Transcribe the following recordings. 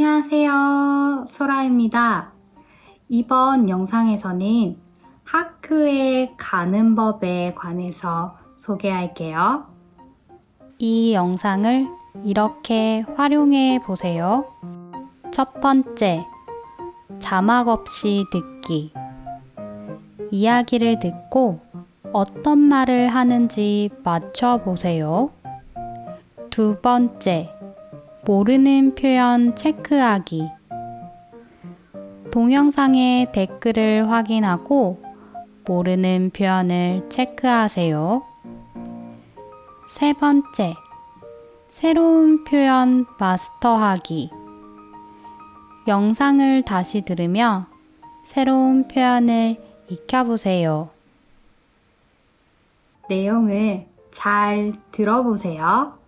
안녕하세요. 소라입니다. 이번 영상에서는 학교에 가는 법에 관해서 소개할게요. 이 영상을 이렇게 활용해 보세요. 첫 번째, 자막 없이 듣기. 이야기를 듣고 어떤 말을 하는지 맞춰보세요. 두 번째, 모르는 표현 체크하기. 동영상의 댓글을 확인하고 모르는 표현을 체크하세요. 세 번째, 새로운 표현 마스터하기. 영상을 다시 들으며 새로운 표현을 익혀보세요. 내용을 잘 들어보세요.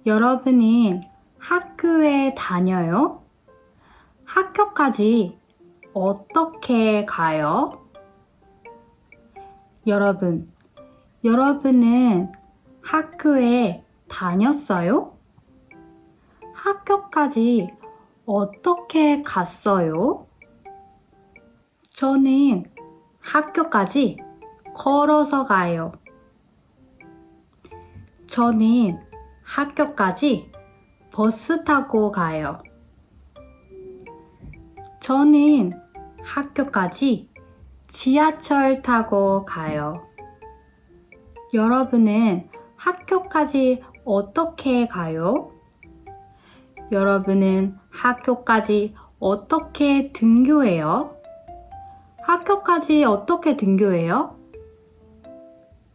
여러분은 학교에 다녀요? 학교까지 어떻게 가요? 여러분은 학교에 다녔어요? 학교까지 어떻게 갔어요? 저는 학교까지 걸어서 가요. 저는 학교까지 버스 타고 가요. 저는 학교까지 지하철 타고 가요. 여러분은 학교까지 어떻게 가요? 여러분은 학교까지 어떻게 등교해요? 학교까지 어떻게 등교해요?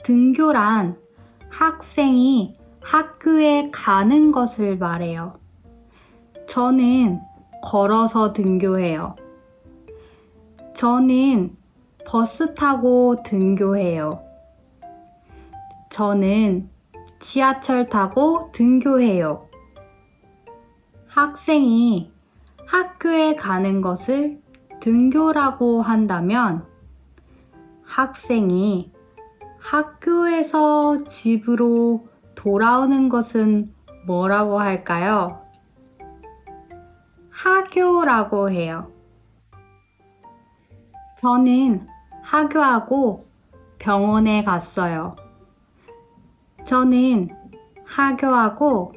등교란 학생이 학교에 가는 것을 말해요. 저는 걸어서 등교해요. 저는 버스 타고 등교해요. 저는 지하철 타고 등교해요. 학생이 학교에 가는 것을 등교라고 한다면 학생이 학교에서 집으로 돌아오는 것은 뭐라고 할까요? 하교라고 해요. 저는 하교하고 병원에 갔어요. 저는 하교하고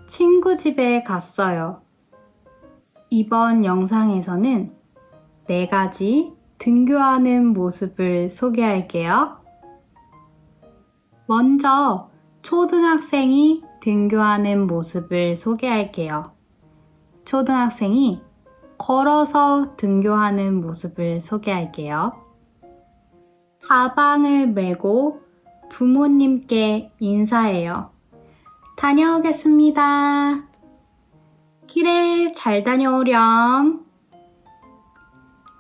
친구 집에 갔어요. 이번 영상에서는 4가지 등교하는 모습을 소개할게요. 먼저 초등학생이 등교하는 모습을 소개할게요. 초등학생이 걸어서 등교하는 모습을 소개할게요. 가방을 메고 부모님께 인사해요. 다녀오겠습니다. 길에 잘 다녀오렴.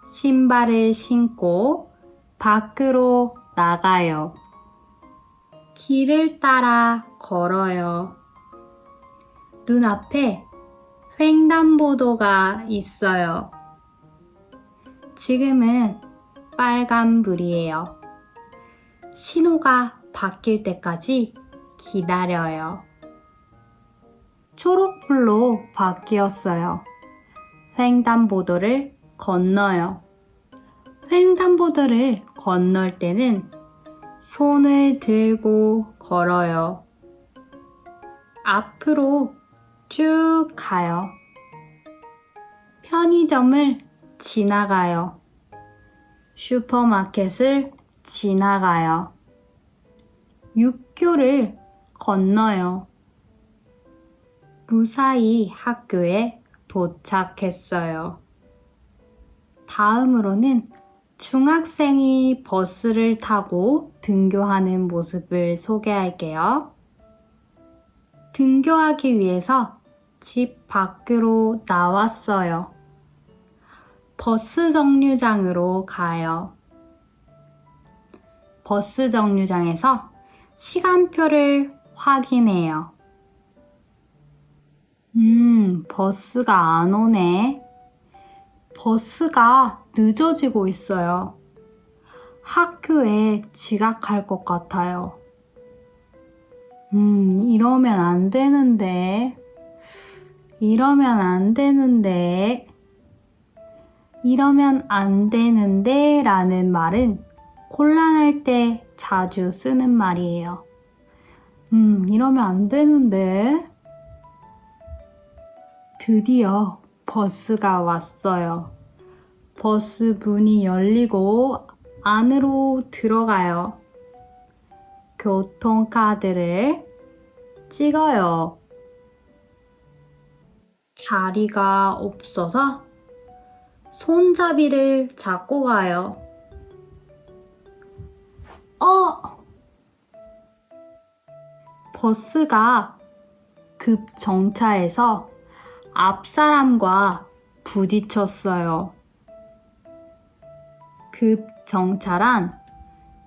신발을 신고 밖으로 나가요. 길을 따라 걸어요. 눈앞에 횡단보도가 있어요. 지금은 빨간불이에요. 신호가 바뀔 때까지 기다려요. 초록불로 바뀌었어요. 횡단보도를 건너요. 횡단보도를 건널 때는 손을 들고 걸어요. 앞으로 쭉 가요. 편의점을 지나가요. 슈퍼마켓을 지나가요. 육교를 건너요. 무사히 학교에 도착했어요. 다음으로는 중학생이 버스를 타고 등교하는 모습을 소개할게요. 등교하기 위해서 집 밖으로 나왔어요. 버스 정류장으로 가요. 버스 정류장에서 시간표를 확인해요. 버스가 안 오네. 버스가 늦어지고 있어요. 학교에 지각할 것 같아요. 이러면 안 되는데. 이러면 안 되는데. 이러면 안 되는데 라는 말은 곤란할 때 자주 쓰는 말이에요. 이러면 안 되는데. 드디어 버스가 왔어요. 버스 문이 열리고 안으로 들어가요. 교통카드를 찍어요. 자리가 없어서 손잡이를 잡고 가요. 버스가 급정차해서 앞 사람과 부딪혔어요. 급정차란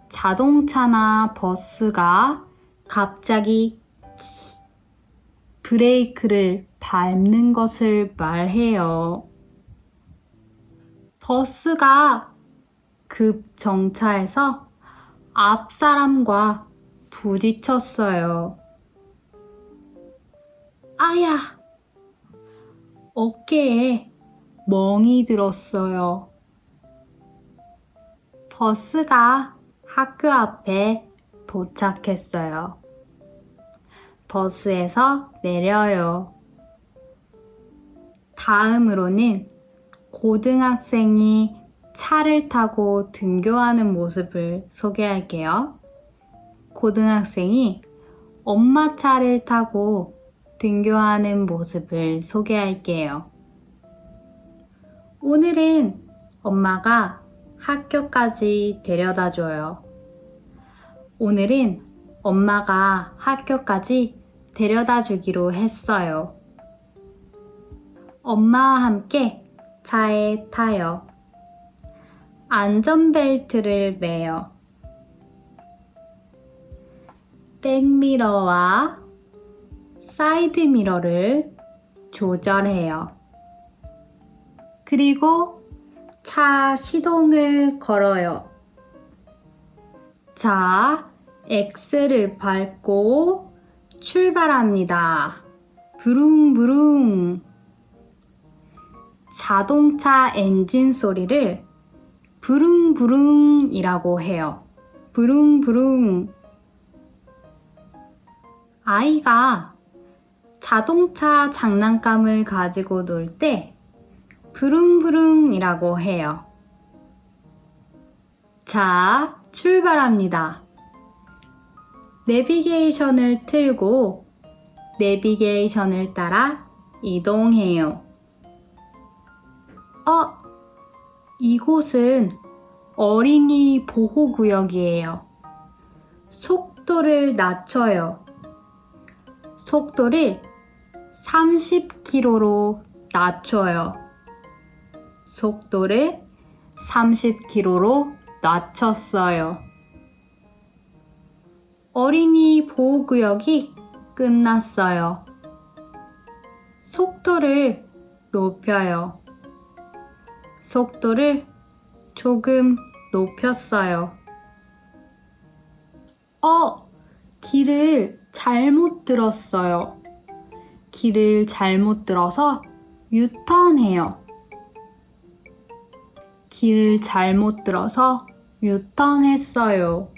자동차나 버스가 갑자기 브레이크를 밟는 것을 말해요. 버스가 급정차해서 앞 사람과 부딪혔어요. 아야! 어깨에 멍이 들었어요. 버스가 학교 앞에 도착했어요. 버스에서 내려요. 다음으로는 고등학생이 차를 타고 등교하는 모습을 소개할게요. 고등학생이 엄마 차를 타고 등교하는 모습을 소개할게요. 오늘은 엄마가 학교까지 데려다 줘요. 오늘은 엄마가 학교까지 데려다 주기로 했어요. 엄마와 함께 차에 타요. 안전벨트를 매요. 백미러와 사이드미러를 조절해요. 그리고 차 시동을 걸어요. 자, X를 밟고 출발합니다. 부릉부릉. 자동차 엔진 소리를 부릉부릉이라고 해요. 부릉부릉. 아이가 자동차 장난감을 가지고 놀 때 부릉부릉이라고 해요. 자, 출발합니다. 내비게이션을 틀고 내비게이션을 따라 이동해요. 이곳은 어린이 보호구역이에요. 속도를 낮춰요. 속도를 30km로 낮춰요. 속도를 30km로 낮췄어요. 어린이 보호구역이 끝났어요. 속도를 높여요. 속도를 조금 높였어요. 길을 잘못 들었어요. 길을 잘못 들어서 유턴해요. 길을 잘못 들어서 유턴했어요.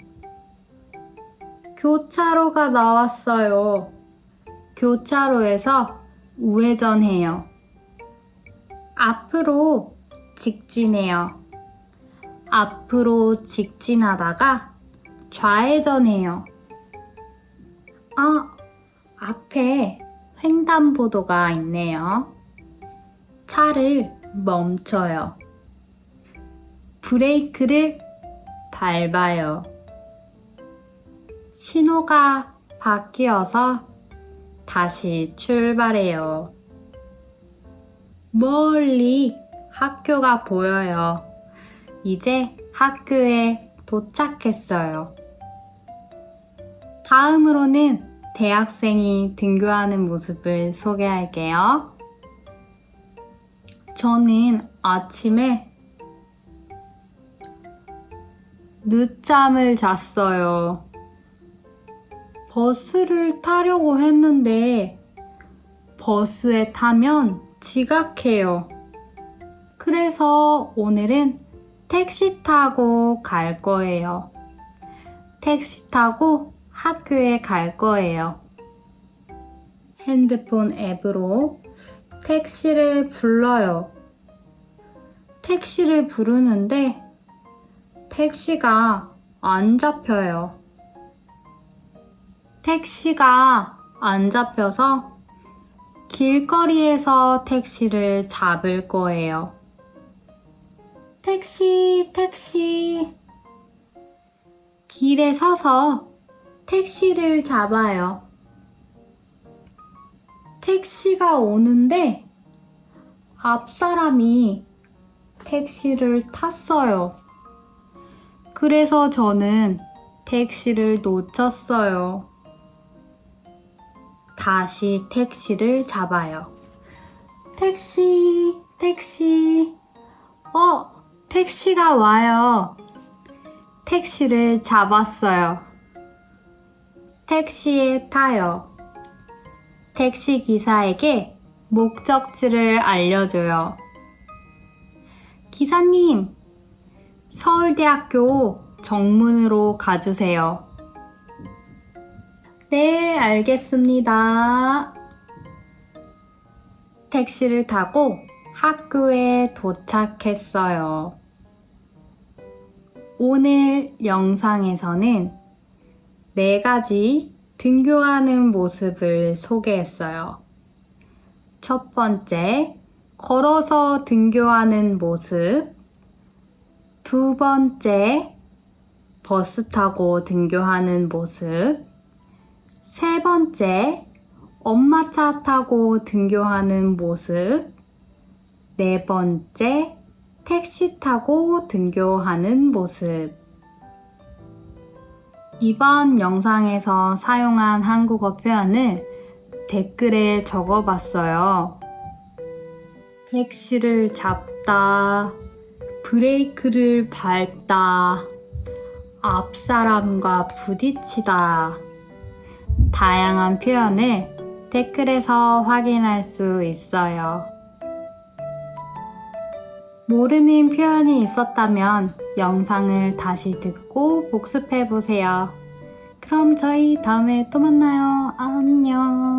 교차로가 나왔어요. 교차로에서 우회전해요. 앞으로 직진해요. 앞으로 직진하다가 좌회전해요. 앞에 횡단보도가 있네요. 차를 멈춰요. 브레이크를 밟아요. 신호가 바뀌어서 다시 출발해요. 멀리 학교가 보여요. 이제 학교에 도착했어요. 다음으로는 대학생이 등교하는 모습을 소개할게요. 저는 아침에 늦잠을 잤어요. 버스를 타려고 했는데 버스에 타면 지각해요. 그래서 오늘은 택시 타고 갈 거예요. 택시 타고 학교에 갈 거예요. 핸드폰 앱으로 택시를 불러요. 택시를 부르는데 택시가 안 잡혀요. 택시가 안 잡혀서 길거리에서 택시를 잡을 거예요. 택시, 택시. 길에 서서 택시를 잡아요. 택시가 오는데 앞 사람이 택시를 탔어요. 그래서 저는 택시를 놓쳤어요. 다시 택시를 잡아요. 택시, 택시. 택시가 와요. 택시를 잡았어요. 택시에 타요. 택시 기사에게 목적지를 알려줘요. 기사님, 서울대학교 정문으로 가주세요. 네, 알겠습니다. 택시를 타고 학교에 도착했어요. 오늘 영상에서는 4가지 등교하는 모습을 소개했어요. 첫 번째, 걸어서 등교하는 모습. 두 번째, 버스 타고 등교하는 모습. 세 번째, 엄마 차 타고 등교하는 모습. 네 번째, 택시 타고 등교하는 모습. 이번 영상에서 사용한 한국어 표현을 댓글에 적어봤어요. 택시를 잡다, 브레이크를 밟다, 앞 사람과 부딪히다. 다양한 표현을 댓글에서 확인할 수 있어요. 모르는 표현이 있었다면 영상을 다시 듣고 복습해보세요. 그럼 저희 다음에 또 만나요. 안녕.